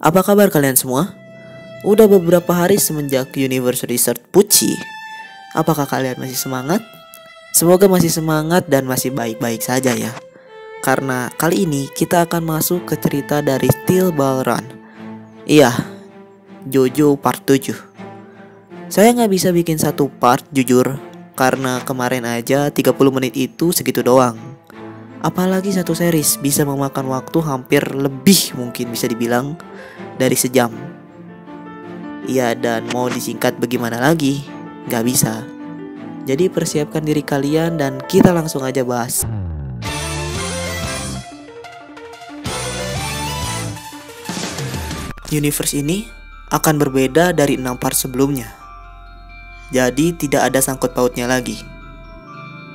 Apa kabar kalian semua? Udah beberapa hari semenjak Universe Research Pucci. Apakah kalian masih semangat? Semoga masih semangat dan masih baik-baik saja ya. Karena kali ini kita akan masuk ke cerita dari Steel Ball Run. Iya, JoJo part 7. Saya nggak bisa bikin satu part jujur, karena kemarin aja 30 menit itu segitu doang. Apalagi satu series bisa memakan waktu hampir lebih, mungkin bisa dibilang dari sejam. Iya, dan mau disingkat bagaimana lagi? Gak bisa. Jadi persiapkan diri kalian dan kita langsung aja bahas. Universe ini akan berbeda dari 6 part sebelumnya. Jadi tidak ada sangkut pautnya lagi.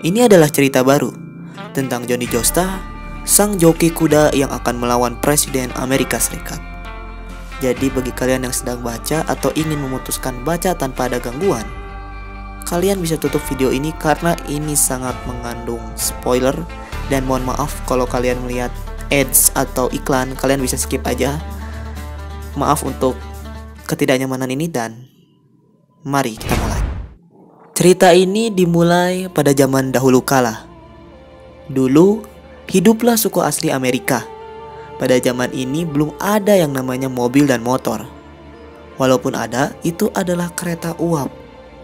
Ini adalah cerita baru tentang Johnny Joestar, sang joki kuda yang akan melawan Presiden Amerika Serikat. Jadi bagi kalian yang sedang baca atau ingin memutuskan baca tanpa ada gangguan, kalian bisa tutup video ini karena ini sangat mengandung spoiler. Dan mohon maaf kalau kalian melihat ads atau iklan, kalian bisa skip aja. Maaf untuk ketidaknyamanan ini dan mari kita mulai. Cerita ini dimulai pada zaman dahulu kala. Dulu, hiduplah suku asli Amerika. Pada zaman ini belum ada yang namanya mobil dan motor. Walaupun ada, itu adalah kereta uap.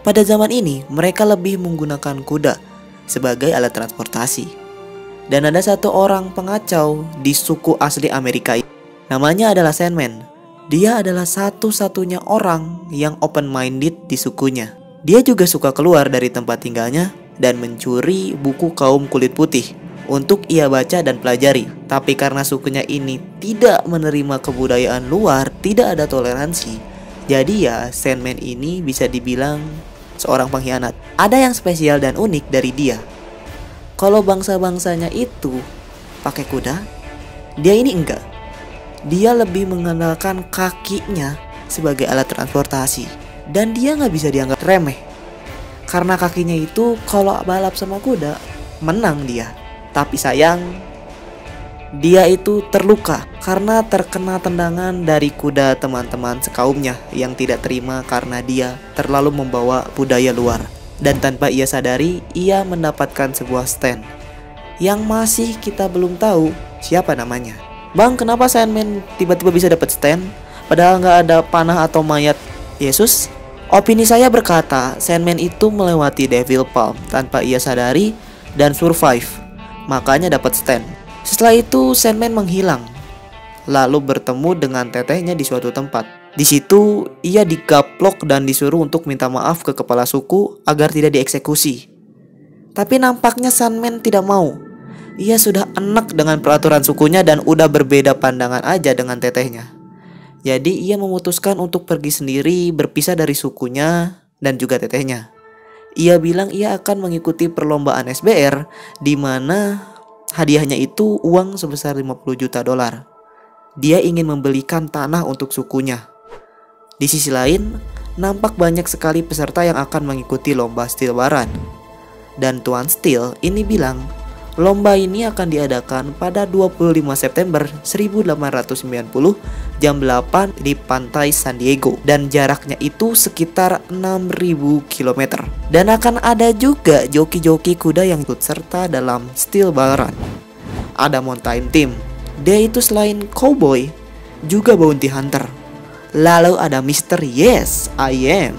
Pada zaman ini, mereka lebih menggunakan kuda sebagai alat transportasi. Dan ada satu orang pengacau di suku asli Amerika. Namanya adalah Sandman. Dia adalah satu-satunya orang yang open-minded di sukunya. Dia juga suka keluar dari tempat tinggalnya dan mencuri buku kaum kulit putih untuk ia baca dan pelajari. Tapi karena sukunya ini tidak menerima kebudayaan luar, tidak ada toleransi, jadi ya Sandman ini bisa dibilang seorang pengkhianat. Ada yang spesial dan unik dari dia. Kalau bangsa-bangsanya itu pakai kuda, dia ini enggak. Dia lebih mengandalkan kakinya sebagai alat transportasi. Dan dia nggak bisa dianggap remeh. Karena kakinya itu kalau balap sama kuda, menang dia. Tapi sayang, dia itu terluka karena terkena tendangan dari kuda teman-teman sekaumnya yang tidak terima karena dia terlalu membawa budaya luar. Dan tanpa ia sadari, ia mendapatkan sebuah stand yang masih kita belum tahu siapa namanya. Bang, kenapa Sandman tiba-tiba bisa dapat stand padahal nggak ada panah atau mayat Yesus? Opini saya berkata, Sandman itu melewati Devil Palm tanpa ia sadari dan survive, makanya dapat stand. Setelah itu Sandman menghilang, lalu bertemu dengan tetehnya di suatu tempat. Di situ ia digaplok dan disuruh untuk minta maaf ke kepala suku agar tidak dieksekusi. Tapi nampaknya Sandman tidak mau. Ia sudah enak dengan peraturan sukunya dan udah berbeda pandangan aja dengan tetehnya. Jadi ia memutuskan untuk pergi sendiri, berpisah dari sukunya dan juga tetehnya. Ia bilang ia akan mengikuti perlombaan SBR, di mana hadiahnya itu uang sebesar 50 juta dolar. Dia ingin membelikan tanah untuk sukunya. Di sisi lain, nampak banyak sekali peserta yang akan mengikuti lomba Steel Ball Run. Dan Tuan Steel ini bilang, lomba ini akan diadakan pada 25 September 1890 jam 8 di pantai San Diego. Dan jaraknya itu sekitar 6.000 km. Dan akan ada juga joki-joki kuda yang ikut serta dalam Steel Ball Run. Ada Mountain Team. Dia itu selain cowboy, juga bounty hunter. Lalu ada Mr. Yes, I Am.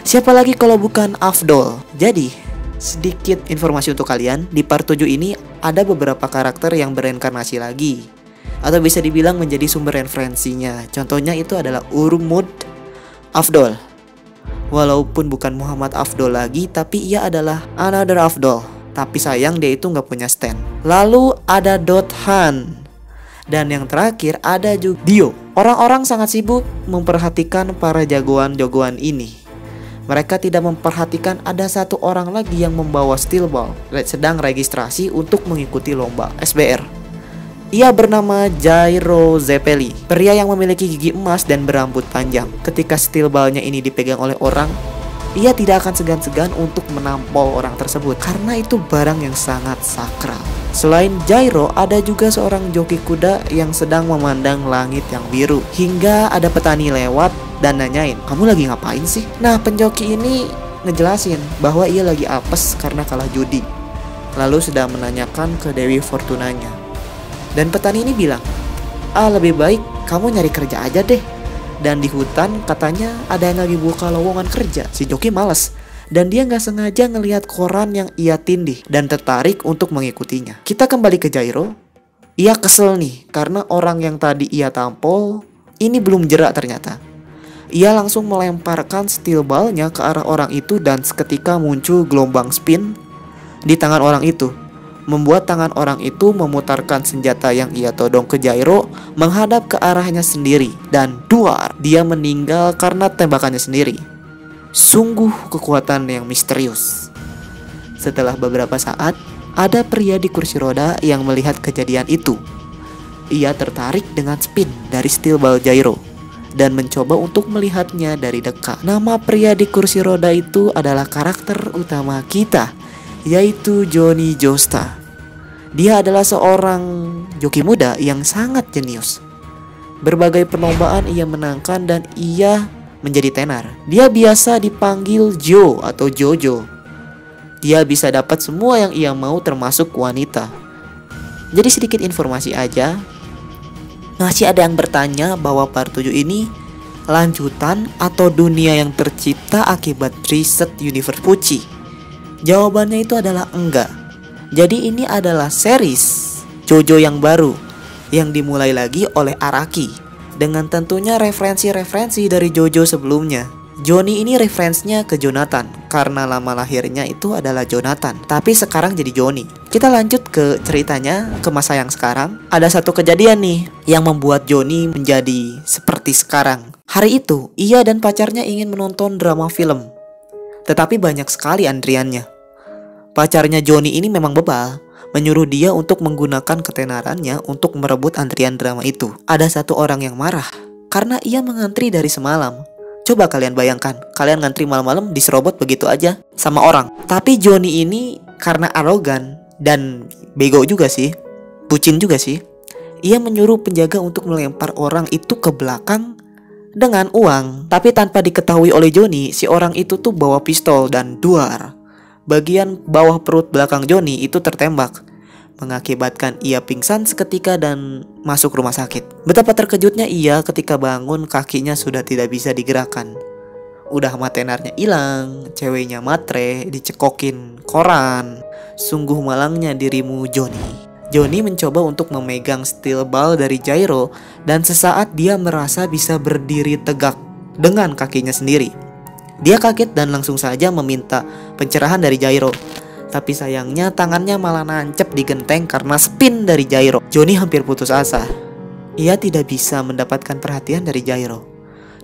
Siapa lagi kalau bukan Afdol? Jadi, sedikit informasi untuk kalian, di part 7 ini ada beberapa karakter yang bereinkarnasi lagi, atau bisa dibilang menjadi sumber referensinya. Contohnya itu adalah Urmud Afdol. Walaupun bukan Muhammad Afdol lagi, tapi ia adalah another Afdol. Tapi sayang dia itu nggak punya stand. Lalu ada Dothan. Dan yang terakhir ada juga Dio. Orang-orang sangat sibuk memperhatikan para jagoan-jagoan ini. Mereka tidak memperhatikan ada satu orang lagi yang membawa steel ball sedang registrasi untuk mengikuti lomba SBR. Ia bernama Jairo Zeppeli, pria yang memiliki gigi emas dan berambut panjang. Ketika steel ballnya ini dipegang oleh orang, ia tidak akan segan-segan untuk menampol orang tersebut karena itu barang yang sangat sakral. Selain Jairo, ada juga seorang joki kuda yang sedang memandang langit yang biru. Hingga ada petani lewat dan nanyain, "Kamu lagi ngapain sih?" Nah, penjoki ini ngejelasin bahwa ia lagi apes karena kalah judi. Lalu sedang menanyakan ke Dewi Fortunanya. Dan petani ini bilang, "Lebih baik kamu nyari kerja aja deh." Dan di hutan katanya ada yang lagi buka lowongan kerja. Si joki males. Dan dia gak sengaja ngelihat koran yang ia tindih dan tertarik untuk mengikutinya. Kita kembali ke Jairo. Ia kesel nih karena orang yang tadi ia tampol ini belum jerak ternyata. Ia langsung melemparkan steel ballnya ke arah orang itu dan seketika muncul gelombang spin di tangan orang itu, membuat tangan orang itu memutarkan senjata yang ia todong ke Jairo menghadap ke arahnya sendiri. Dan duar, dia meninggal karena tembakannya sendiri. Sungguh kekuatan yang misterius. Setelah beberapa saat, ada pria di kursi roda yang melihat kejadian itu. Ia tertarik dengan spin dari steel ball Jairo dan mencoba untuk melihatnya dari dekat. Nama pria di kursi roda itu adalah karakter utama kita, yaitu Johnny Joestar. Dia adalah seorang joki muda yang sangat jenius. Berbagai perlombaan ia menangkan dan ia menjadi tenar. Dia biasa dipanggil Joe atau Jojo. Dia bisa dapat semua yang ia mau termasuk wanita. Jadi sedikit informasi aja. Masih ada yang bertanya bahwa part 7 ini lanjutan atau dunia yang tercipta akibat riset universe Pucci. Jawabannya itu adalah enggak. Jadi ini adalah series JoJo yang baru yang dimulai lagi oleh Araki dengan tentunya referensi-referensi dari JoJo sebelumnya. Johnny ini referensinya ke Jonathan karena nama lahirnya itu adalah Jonathan, tapi sekarang jadi Johnny. Kita lanjut ke ceritanya, ke masa yang sekarang. Ada satu kejadian nih yang membuat Johnny menjadi seperti sekarang. Hari itu, ia dan pacarnya ingin menonton drama film, tetapi banyak sekali antriannya. Pacarnya Johnny ini memang bebal, menyuruh dia untuk menggunakan ketenarannya untuk merebut antrian drama itu. Ada satu orang yang marah karena ia mengantri dari semalam. Coba kalian bayangkan, kalian ngantri malam-malam diserobot begitu aja sama orang. Tapi Johnny ini karena arogan dan bego juga sih, bucin juga sih, ia menyuruh penjaga untuk melempar orang itu ke belakang dengan uang. Tapi tanpa diketahui oleh Johnny, si orang itu tuh bawa pistol dan duar. Bagian bawah perut belakang Johnny itu tertembak, mengakibatkan ia pingsan seketika dan masuk rumah sakit. Betapa terkejutnya ia ketika bangun, kakinya sudah tidak bisa digerakkan. Udah matenarnya hilang, ceweknya matre, dicekokin koran. Sungguh malangnya dirimu Johnny. Johnny mencoba untuk memegang steel ball dari Jairo dan sesaat dia merasa bisa berdiri tegak dengan kakinya sendiri. Dia kaget dan langsung saja meminta pencerahan dari Jairo. Tapi sayangnya tangannya malah nancep di genteng karena spin dari Jairo. Johnny hampir putus asa. Ia tidak bisa mendapatkan perhatian dari Jairo.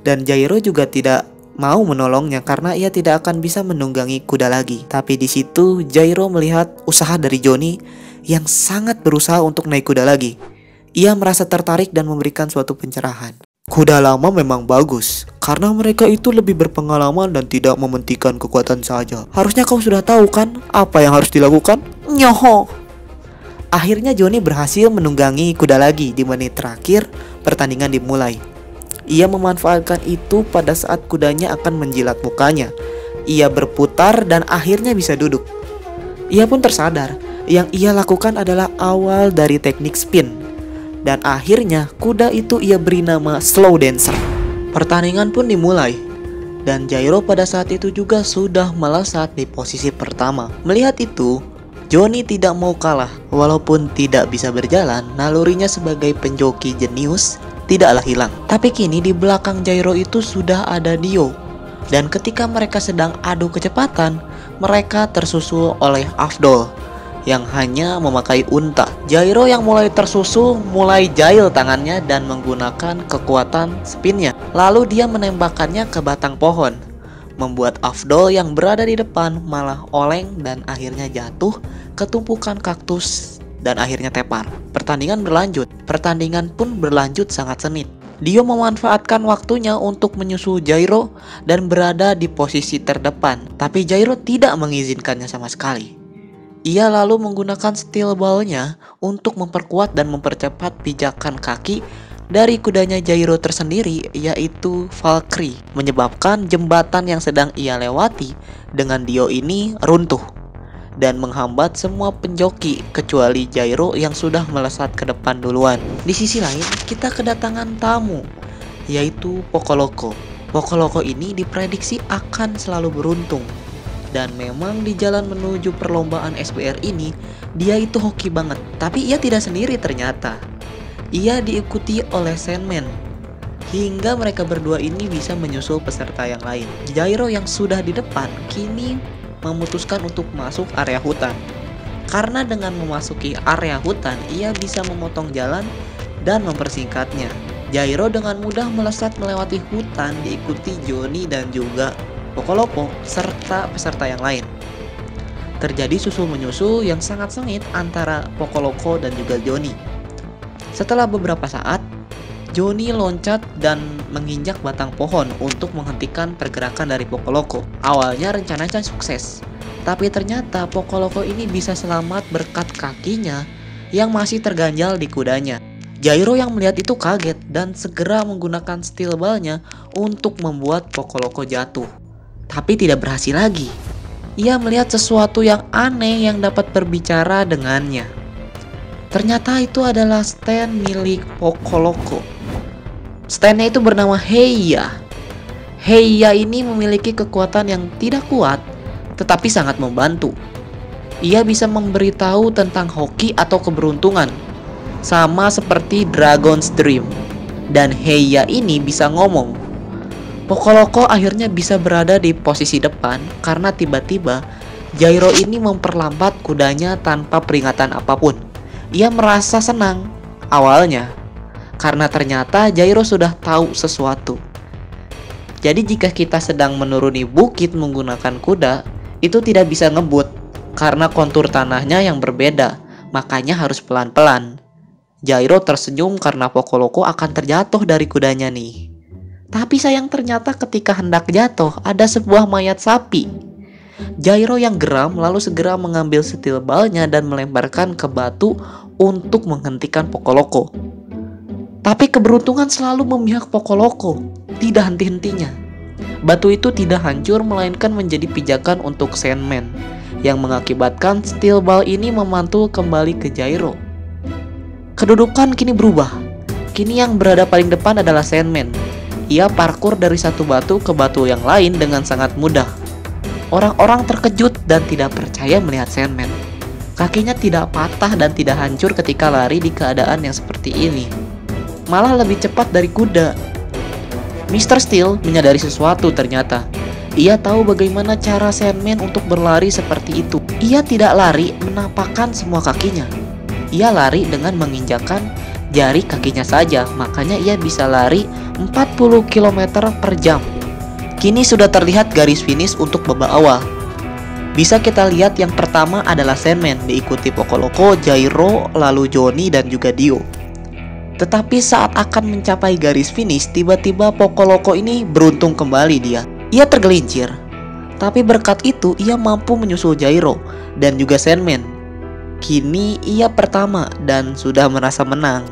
Dan Jairo juga tidak mau menolongnya karena ia tidak akan bisa menunggangi kuda lagi. Tapi di situ Jairo melihat usaha dari Johnny yang sangat berusaha untuk naik kuda lagi. Ia merasa tertarik dan memberikan suatu pencerahan. Kuda lama memang bagus karena mereka itu lebih berpengalaman dan tidak mementingkan kekuatan saja. Harusnya kau sudah tahu kan apa yang harus dilakukan? Nyoho. Akhirnya Johnny berhasil menunggangi kuda lagi. Di menit terakhir pertandingan dimulai. Ia memanfaatkan itu pada saat kudanya akan menjilat mukanya. Ia berputar dan akhirnya bisa duduk. Ia pun tersadar yang ia lakukan adalah awal dari teknik spin. Dan akhirnya kuda itu ia beri nama Slow Dancer. Pertandingan pun dimulai. Dan Jairo pada saat itu juga sudah melesat di posisi pertama. Melihat itu, Johnny tidak mau kalah. Walaupun tidak bisa berjalan, nalurinya sebagai penjoki jenius tidaklah hilang. Tapi kini di belakang Jairo itu sudah ada Dio. Dan ketika mereka sedang adu kecepatan, mereka tersusul oleh Afdol yang hanya memakai unta. Jairo yang mulai tersusul mulai jail tangannya dan menggunakan kekuatan spinnya. Lalu dia menembakkannya ke batang pohon, membuat Afdol yang berada di depan malah oleng dan akhirnya jatuh ke tumpukan kaktus dan akhirnya tepar. Pertandingan berlanjut. Pertandingan pun berlanjut sangat sengit. Dio memanfaatkan waktunya untuk menyusul Jairo dan berada di posisi terdepan. Tapi Jairo tidak mengizinkannya sama sekali. Ia lalu menggunakan steel ball-nya untuk memperkuat dan mempercepat pijakan kaki dari kudanya Jairo tersendiri, yaitu Valkyrie, menyebabkan jembatan yang sedang ia lewati dengan Dio ini runtuh dan menghambat semua penjoki kecuali Jairo yang sudah melesat ke depan duluan. Di sisi lain, kita kedatangan tamu, yaitu Poco Loco. Poco Loco ini diprediksi akan selalu beruntung. Dan memang di jalan menuju perlombaan SBR ini, dia itu hoki banget. Tapi ia tidak sendiri ternyata. Ia diikuti oleh Sandman. Hingga mereka berdua ini bisa menyusul peserta yang lain. Jairo yang sudah di depan kini memutuskan untuk masuk area hutan. Karena dengan memasuki area hutan, ia bisa memotong jalan dan mempersingkatnya. Jairo dengan mudah melesat melewati hutan diikuti Johnny dan juga Poco Loco serta peserta yang lain. Terjadi susul-menyusul yang sangat sengit antara Poco Loco dan juga Johnny. Setelah beberapa saat, Johnny loncat dan menginjak batang pohon untuk menghentikan pergerakan dari Poco Loco. Awalnya rencananya sukses, tapi ternyata Poco Loco ini bisa selamat berkat kakinya yang masih terganjal di kudanya. Jairo yang melihat itu kaget dan segera menggunakan steel ball-nya untuk membuat Poco Loco jatuh. Tapi tidak berhasil lagi. Ia melihat sesuatu yang aneh yang dapat berbicara dengannya. Ternyata itu adalah stand milik Poco Loco. Standnya itu bernama Heia. Heia ini memiliki kekuatan yang tidak kuat, tetapi sangat membantu. Ia bisa memberitahu tentang hoki atau keberuntungan, sama seperti Dragon's Dream. Dan Heia ini bisa ngomong. Poco Loco akhirnya bisa berada di posisi depan karena tiba-tiba Jairo ini memperlambat kudanya tanpa peringatan apapun. Ia merasa senang awalnya karena ternyata Jairo sudah tahu sesuatu. Jadi jika kita sedang menuruni bukit menggunakan kuda, itu tidak bisa ngebut karena kontur tanahnya yang berbeda, makanya harus pelan-pelan. Jairo tersenyum karena Poco Loco akan terjatuh dari kudanya nih. Tapi sayang ternyata ketika hendak jatuh ada sebuah mayat sapi. Jairo yang geram lalu segera mengambil steel ball-nya dan melemparkan ke batu untuk menghentikan Poco Loco. Tapi keberuntungan selalu memihak Poco Loco, tidak henti-hentinya. Batu itu tidak hancur melainkan menjadi pijakan untuk Sandman, yang mengakibatkan steel ball ini memantul kembali ke Jairo. Kedudukan kini berubah. Kini yang berada paling depan adalah Sandman. Ia parkur dari satu batu ke batu yang lain dengan sangat mudah. Orang-orang terkejut dan tidak percaya melihat Sandman. Kakinya tidak patah dan tidak hancur ketika lari di keadaan yang seperti ini. Malah lebih cepat dari kuda. Mr. Steel menyadari sesuatu ternyata. Ia tahu bagaimana cara Sandman untuk berlari seperti itu. Ia tidak lari menampakkan semua kakinya. Ia lari dengan menginjakkan jari kakinya saja. Makanya ia bisa lari 40 km per jam. Kini sudah terlihat garis finish untuk babak awal. Bisa kita lihat yang pertama adalah Sandman, diikuti Poco Loco, Jairo, lalu Johnny dan juga Dio. Tetapi saat akan mencapai garis finish, tiba-tiba Poco Loco ini beruntung kembali dia. Ia tergelincir. Tapi berkat itu ia mampu menyusul Jairo dan juga Sandman. Kini ia pertama dan sudah merasa menang.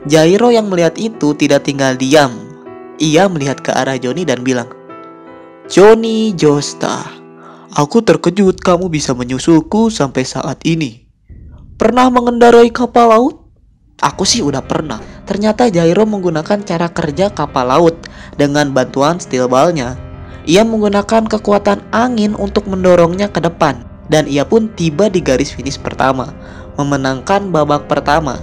Jairo yang melihat itu tidak tinggal diam. Ia melihat ke arah Johnny dan bilang, "Johnny Joestar, aku terkejut kamu bisa menyusulku sampai saat ini. Pernah mengendarai kapal laut?" "Aku sih udah pernah." Ternyata Jairo menggunakan cara kerja kapal laut dengan bantuan steel ball-nya. Ia menggunakan kekuatan angin untuk mendorongnya ke depan. Dan ia pun tiba di garis finish pertama, memenangkan babak pertama.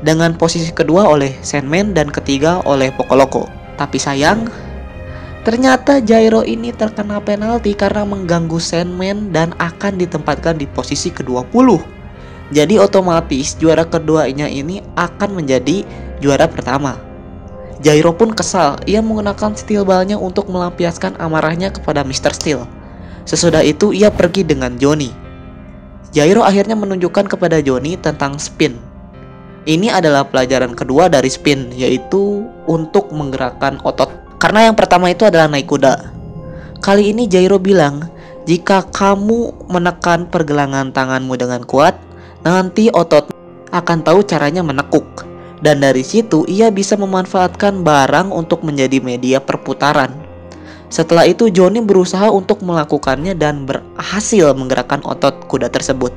Dengan posisi kedua oleh Sandman dan ketiga oleh Poco Loco. Tapi sayang, ternyata Jairo ini terkena penalti karena mengganggu Sandman dan akan ditempatkan di posisi ke-20. Jadi otomatis juara keduanya ini akan menjadi juara pertama. Jairo pun kesal. Ia menggunakan steel ball-nya untuk melampiaskan amarahnya kepada Mr. Steel. Sesudah itu ia pergi dengan Johnny. Jairo akhirnya menunjukkan kepada Johnny tentang spin. Ini adalah pelajaran kedua dari spin, yaitu untuk menggerakkan otot. Karena yang pertama itu adalah naik kuda. Kali ini Jairo bilang Jika kamu menekan pergelangan tanganmu dengan kuat, nanti otot akan tahu caranya menekuk. Dan dari situ ia bisa memanfaatkan barang untuk menjadi media perputaran. Setelah itu Johnny berusaha untuk melakukannya dan berhasil menggerakkan otot kuda tersebut.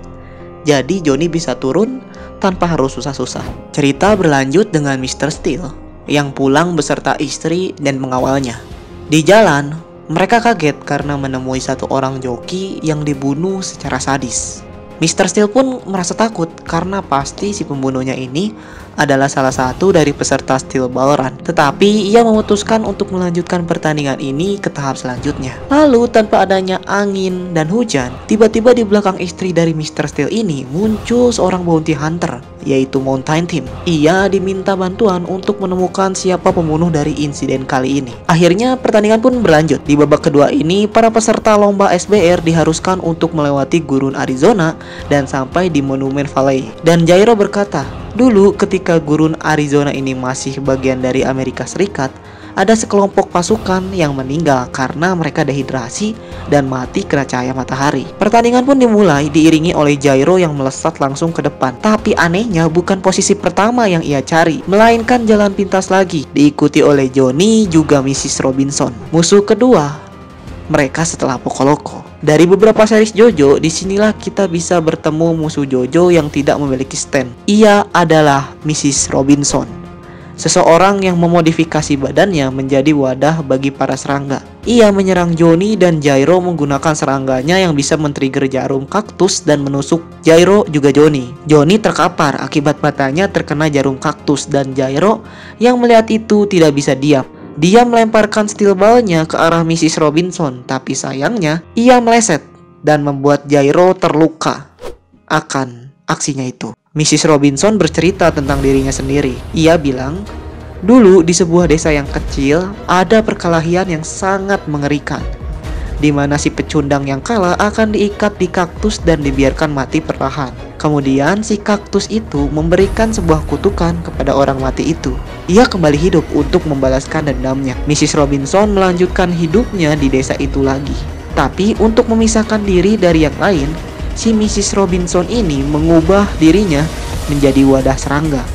Jadi Johnny bisa turun tanpa harus susah-susah. Cerita berlanjut dengan Mr. Steele yang pulang beserta istri dan mengawalnya. Di jalan, mereka kaget karena menemui satu orang joki yang dibunuh secara sadis. Mr. Steele pun merasa takut karena pasti si pembunuhnya ini adalah salah satu dari peserta Steel Ball Run. Tetapi ia memutuskan untuk melanjutkan pertandingan ini ke tahap selanjutnya. Lalu tanpa adanya angin dan hujan, tiba-tiba di belakang istri dari Mr. Steele ini muncul seorang bounty hunter, yaitu Mountain Team. Ia diminta bantuan untuk menemukan siapa pembunuh dari insiden kali ini. Akhirnya pertandingan pun berlanjut. Di babak kedua ini, para peserta lomba SBR diharuskan untuk melewati gurun Arizona dan sampai di Monument Valley. Dan Jairo berkata, dulu ketika gurun Arizona ini masih bagian dari Amerika Serikat, ada sekelompok pasukan yang meninggal karena mereka dehidrasi dan mati kena cahaya matahari. Pertandingan pun dimulai diiringi oleh Jairo yang melesat langsung ke depan. Tapi anehnya bukan posisi pertama yang ia cari, melainkan jalan pintas lagi, diikuti oleh Johnny juga Mrs. Robinson. Musuh kedua mereka setelah Pokoloko. Dari beberapa series JoJo, disinilah kita bisa bertemu musuh JoJo yang tidak memiliki stand. Ia adalah Mrs. Robinson, seseorang yang memodifikasi badannya menjadi wadah bagi para serangga. Ia menyerang Johnny dan Jairo menggunakan serangganya yang bisa men-trigger jarum kaktus dan menusuk Jairo juga Johnny. Johnny terkapar akibat matanya terkena jarum kaktus dan Jairo yang melihat itu tidak bisa diam. Dia melemparkan steel ball-nya ke arah Mrs. Robinson, tapi sayangnya ia meleset dan membuat Jairo terluka akan aksinya itu. Mrs. Robinson bercerita tentang dirinya sendiri. Ia bilang, dulu di sebuah desa yang kecil ada perkelahian yang sangat mengerikan, di mana si pecundang yang kalah akan diikat di kaktus dan dibiarkan mati perlahan. Kemudian si kaktus itu memberikan sebuah kutukan kepada orang mati itu. Ia kembali hidup untuk membalaskan dendamnya. Mrs. Robinson melanjutkan hidupnya di desa itu lagi. Tapi untuk memisahkan diri dari yang lain, si Mrs. Robinson ini mengubah dirinya menjadi wadah serangga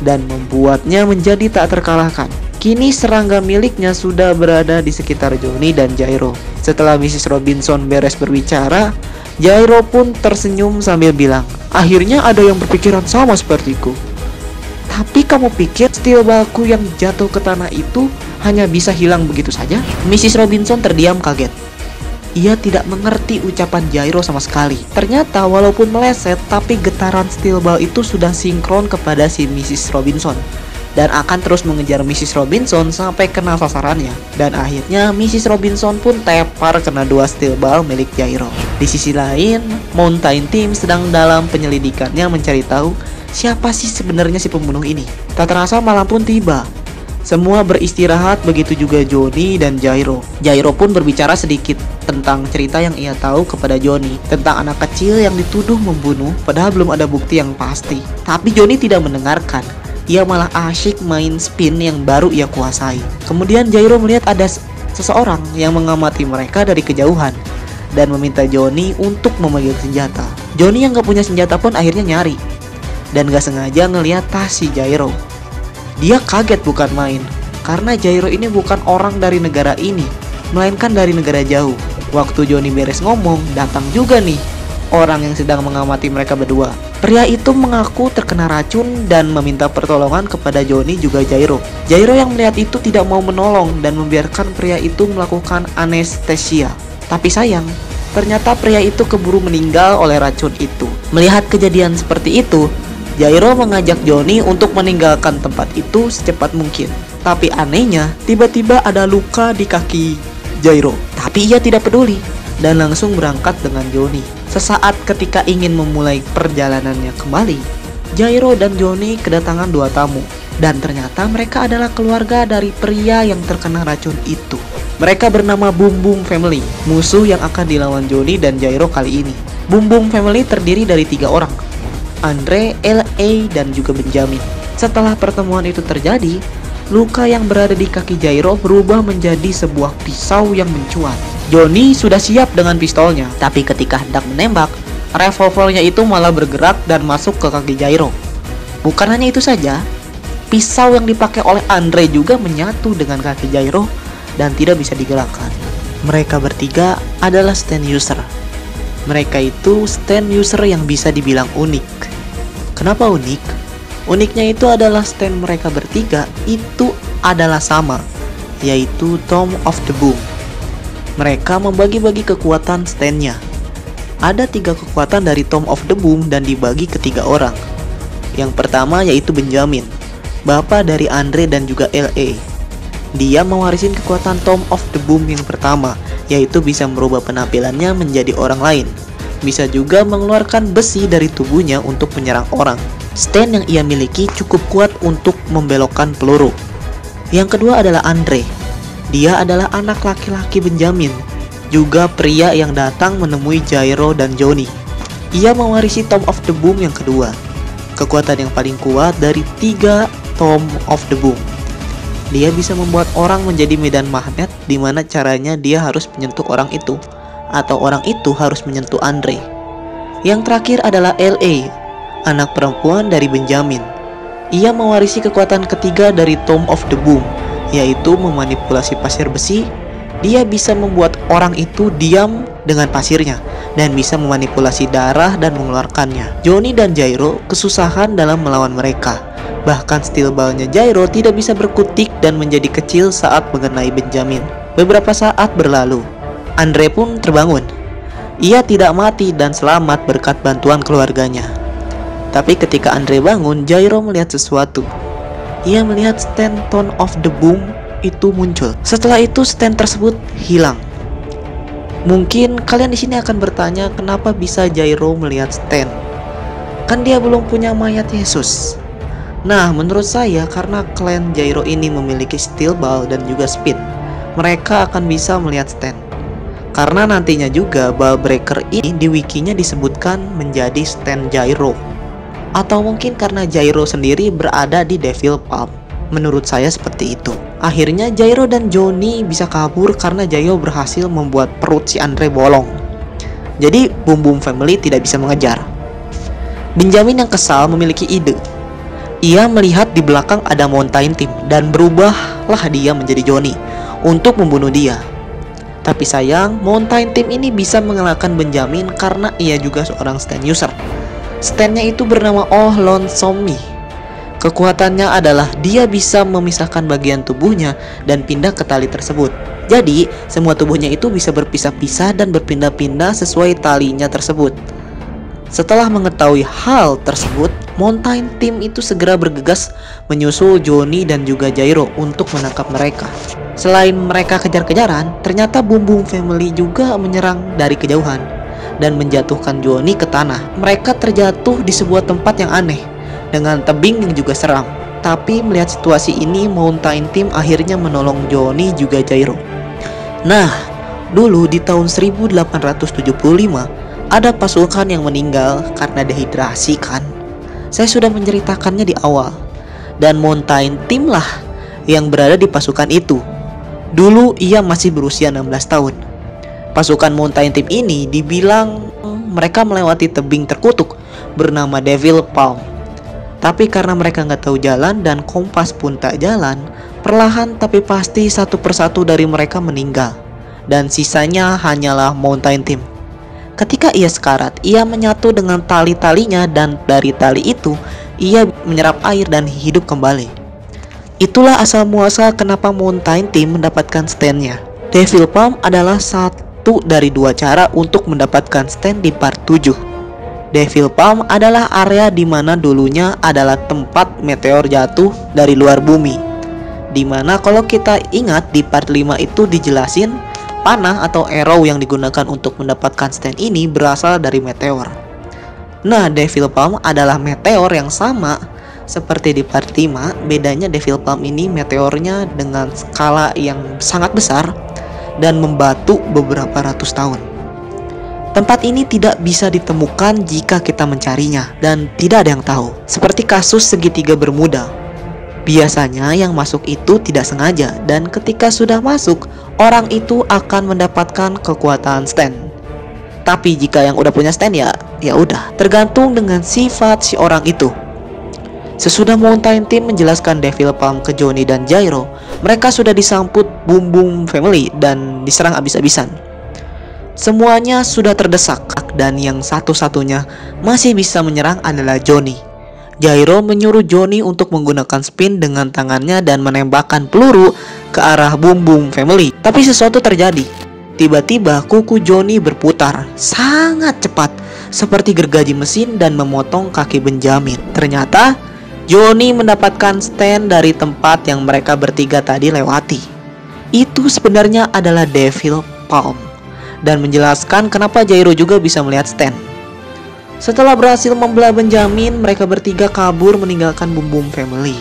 dan membuatnya menjadi tak terkalahkan. Kini serangga miliknya sudah berada di sekitar Johnny dan Jairo. Setelah Mrs. Robinson beres berbicara, Jairo pun tersenyum sambil bilang, akhirnya ada yang berpikiran sama sepertiku. Tapi kamu pikir steel ballku yang jatuh ke tanah itu hanya bisa hilang begitu saja? Mrs. Robinson terdiam kaget. Ia tidak mengerti ucapan Jairo sama sekali. Ternyata walaupun meleset, tapi getaran steel ball itu sudah sinkron kepada si Mrs. Robinson dan akan terus mengejar Mrs. Robinson sampai kena sasarannya. Dan akhirnya Mrs. Robinson pun tepar kena dua steel ball milik Jairo. Di sisi lain, Mountain Team sedang dalam penyelidikannya mencari tahu siapa sih sebenarnya si pembunuh ini. Tak terasa malam pun tiba. Semua beristirahat, begitu juga Johnny dan Jairo. Jairo pun berbicara sedikit tentang cerita yang ia tahu kepada Johnny, tentang anak kecil yang dituduh membunuh padahal belum ada bukti yang pasti. Tapi Johnny tidak mendengarkan. Ia malah asyik main spin yang baru ia kuasai. Kemudian Jairo melihat ada seseorang yang mengamati mereka dari kejauhan dan meminta Johnny untuk memegang senjata. Johnny yang gak punya senjata pun akhirnya nyari dan gak sengaja ngeliat tas si Jairo. Dia kaget bukan main, karena Jairo ini bukan orang dari negara ini, melainkan dari negara jauh. Waktu Johnny beres ngomong, datang juga nih orang yang sedang mengamati mereka berdua. Pria itu mengaku terkena racun dan meminta pertolongan kepada Johnny juga Jairo. Jairo yang melihat itu tidak mau menolong dan membiarkan pria itu melakukan anestesia. Tapi sayang, ternyata pria itu keburu meninggal oleh racun itu. Melihat kejadian seperti itu, Jairo mengajak Johnny untuk meninggalkan tempat itu secepat mungkin. Tapi anehnya, tiba-tiba ada luka di kaki Jairo. Tapi ia tidak peduli dan langsung berangkat dengan Johnny. Sesaat ketika ingin memulai perjalanannya kembali, Jairo dan Johnny kedatangan dua tamu. Dan ternyata mereka adalah keluarga dari pria yang terkena racun itu. Mereka bernama Boom Boom Family, musuh yang akan dilawan Johnny dan Jairo kali ini. Boom Boom Family terdiri dari 3 orang, Andre, L.A., dan juga Benjamin. Setelah pertemuan itu terjadi, luka yang berada di kaki Jairo berubah menjadi sebuah pisau yang mencuat. Johnny sudah siap dengan pistolnya, tapi ketika hendak menembak, revolvernya itu malah bergerak dan masuk ke kaki Jairo. Bukan hanya itu saja, pisau yang dipakai oleh Andre juga menyatu dengan kaki Jairo dan tidak bisa digerakkan. Mereka bertiga adalah stand user. Mereka itu stand user yang bisa dibilang unik. Kenapa unik? Uniknya itu adalah stand mereka bertiga itu adalah sama, yaitu Tome of the Boom. Mereka membagi-bagi kekuatan standnya. Ada 3 kekuatan dari Tome of the Boom dan dibagi ke 3 orang. Yang pertama yaitu Benjamin, bapak dari Andre dan juga LA. Dia mewarisin kekuatan Tome of the Boom yang pertama, yaitu bisa merubah penampilannya menjadi orang lain. Bisa juga mengeluarkan besi dari tubuhnya untuk menyerang orang. Stand yang ia miliki cukup kuat untuk membelokkan peluru. Yang kedua adalah Andre. Dia adalah anak laki-laki Benjamin, juga pria yang datang menemui Jairo dan Johnny. Ia mewarisi Tome of the Boom yang kedua, kekuatan yang paling kuat dari 3 Tome of the Boom. Dia bisa membuat orang menjadi medan magnet, di mana caranya dia harus menyentuh orang itu, atau orang itu harus menyentuh Andre. Yang terakhir adalah LA, anak perempuan dari Benjamin. Ia mewarisi kekuatan ketiga dari Tome of the Boom, yaitu memanipulasi pasir besi. Dia bisa membuat orang itu diam dengan pasirnya dan bisa memanipulasi darah dan mengeluarkannya. Johnny dan Jairo kesusahan dalam melawan mereka. Bahkan steel ball-nya Jairo tidak bisa berkutik dan menjadi kecil saat mengenai Benjamin. Beberapa saat berlalu, Andre pun terbangun. Ia tidak mati dan selamat berkat bantuan keluarganya. Tapi ketika Andre bangun, Jairo melihat sesuatu. Ia melihat stand Tome of the Boom itu muncul. Setelah itu stand tersebut hilang. Mungkin kalian di sini akan bertanya, kenapa bisa Jairo melihat stand? Kan dia belum punya mayat Yesus. Nah, menurut saya karena klan Jairo ini memiliki steel ball dan juga spin, mereka akan bisa melihat stand. Karena nantinya juga ball breaker ini di wikinya disebutkan menjadi stand Jairo. Atau mungkin karena Jairo sendiri berada di Devil Palm. Menurut saya seperti itu. Akhirnya Jairo dan Johnny bisa kabur karena Jairo berhasil membuat perut si Andre bolong. Jadi Boom Boom Family tidak bisa mengejar. Benjamin yang kesal memiliki ide. Ia melihat di belakang ada Mountain Team dan berubahlah dia menjadi Johnny untuk membunuh dia. Tapi sayang, Mountain Team ini bisa mengalahkan Benjamin karena ia juga seorang stand user. Standnya itu bernama Oh Lonesome Me. Kekuatannya adalah dia bisa memisahkan bagian tubuhnya dan pindah ke tali tersebut. Jadi, semua tubuhnya itu bisa berpisah-pisah dan berpindah-pindah sesuai talinya tersebut. Setelah mengetahui hal tersebut, Mountain Team itu segera bergegas menyusul Johnny dan juga Jairo untuk menangkap mereka. Selain mereka kejar-kejaran, ternyata Boom Boom Family juga menyerang dari kejauhan dan menjatuhkan Johnny ke tanah. Mereka terjatuh di sebuah tempat yang aneh dengan tebing yang juga seram. Tapi melihat situasi ini, Mountain Team akhirnya menolong Johnny juga Jairo. Nah, dulu di tahun 1875 ada pasukan yang meninggal karena dehidrasi kan. Saya sudah menceritakannya di awal. Dan Mountain Team lah yang berada di pasukan itu. Dulu ia masih berusia 16 tahun. Pasukan Mountain Team ini dibilang mereka melewati tebing terkutuk bernama Devil Palm. Tapi karena mereka nggak tahu jalan dan kompas pun tak jalan, perlahan tapi pasti satu persatu dari mereka meninggal. Dan sisanya hanyalah Mountain Team. Ketika ia sekarat, ia menyatu dengan tali-talinya dan dari tali itu ia menyerap air dan hidup kembali. Itulah asal muasal kenapa Mountain Team mendapatkan standnya. Devil Palm adalah satu dari 2 cara untuk mendapatkan stand di part 7. Devil Palm adalah area di mana dulunya adalah tempat meteor jatuh dari luar bumi. Dimana kalau kita ingat di part 5 itu dijelasin panah atau arrow yang digunakan untuk mendapatkan stand ini berasal dari meteor. Nah, Devil Palm adalah meteor yang sama seperti di part 5. Bedanya Devil Palm ini meteornya dengan skala yang sangat besar dan membatu beberapa ratus tahun. Tempat ini tidak bisa ditemukan jika kita mencarinya dan tidak ada yang tahu. Seperti kasus segitiga Bermuda. Biasanya yang masuk itu tidak sengaja, dan ketika sudah masuk, orang itu akan mendapatkan kekuatan stand. Tapi jika yang udah punya stand ya udah, tergantung dengan sifat si orang itu. Sesudah Mountain Team menjelaskan Devil Palm ke Johnny dan Jairo, mereka sudah disambut Boom Boom Family dan diserang abis-abisan. Semuanya sudah terdesak dan yang satu-satunya masih bisa menyerang adalah Johnny. Jairo menyuruh Johnny untuk menggunakan spin dengan tangannya dan menembakkan peluru ke arah Boom Boom Family. Tapi sesuatu terjadi. Tiba-tiba kuku Johnny berputar sangat cepat seperti gergaji mesin dan memotong kaki Benjamin. Ternyata Johnny mendapatkan stand dari tempat yang mereka bertiga tadi lewati. Itu sebenarnya adalah Devil Palm, dan menjelaskan kenapa Jairo juga bisa melihat stand. Setelah berhasil membelah Benjamin, mereka bertiga kabur meninggalkan Boom Boom Family.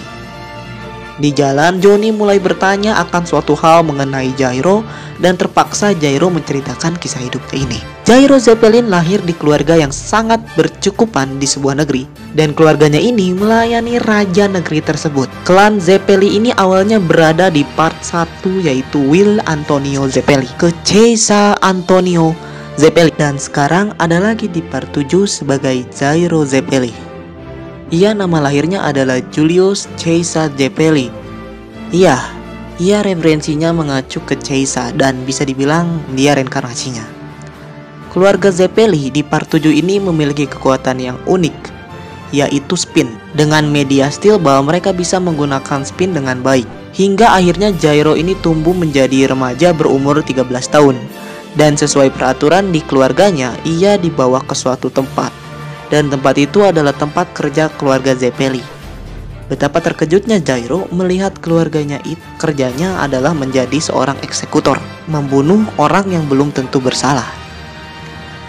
Di jalan, Johnny mulai bertanya akan suatu hal mengenai Jairo, dan terpaksa Jairo menceritakan kisah hidupnya ini. Jairo Zeppelin lahir di keluarga yang sangat bercukupan di sebuah negeri, dan keluarganya ini melayani raja negeri tersebut. Klan Zeppeli ini awalnya berada di part 1, yaitu Will Antonio Zeppeli ke Caesar Antonio Zeppeli, dan sekarang ada lagi di part 7 sebagai Jairo Zeppeli. Ia nama lahirnya adalah Julius Caesar Zeppeli. Ia referensinya mengacu ke Caesar dan bisa dibilang dia reinkarnasinya. Keluarga Zeppeli di part 7 ini memiliki kekuatan yang unik, yaitu spin. Dengan media steel bahwa mereka bisa menggunakan spin dengan baik. Hingga akhirnya Jairo ini tumbuh menjadi remaja berumur 13 tahun. Dan sesuai peraturan di keluarganya, ia dibawa ke suatu tempat. Dan tempat itu adalah tempat kerja keluarga Zeppeli. Betapa terkejutnya Jairo melihat keluarganya itu kerjanya adalah menjadi seorang eksekutor, membunuh orang yang belum tentu bersalah.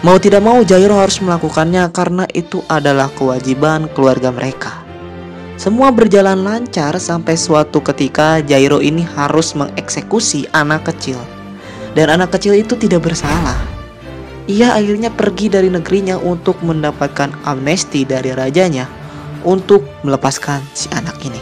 Mau tidak mau Jairo harus melakukannya karena itu adalah kewajiban keluarga mereka. Semua berjalan lancar sampai suatu ketika Jairo ini harus mengeksekusi anak kecil. Dan anak kecil itu tidak bersalah. Ia akhirnya pergi dari negerinya untuk mendapatkan amnesti dari rajanya untuk melepaskan si anak ini.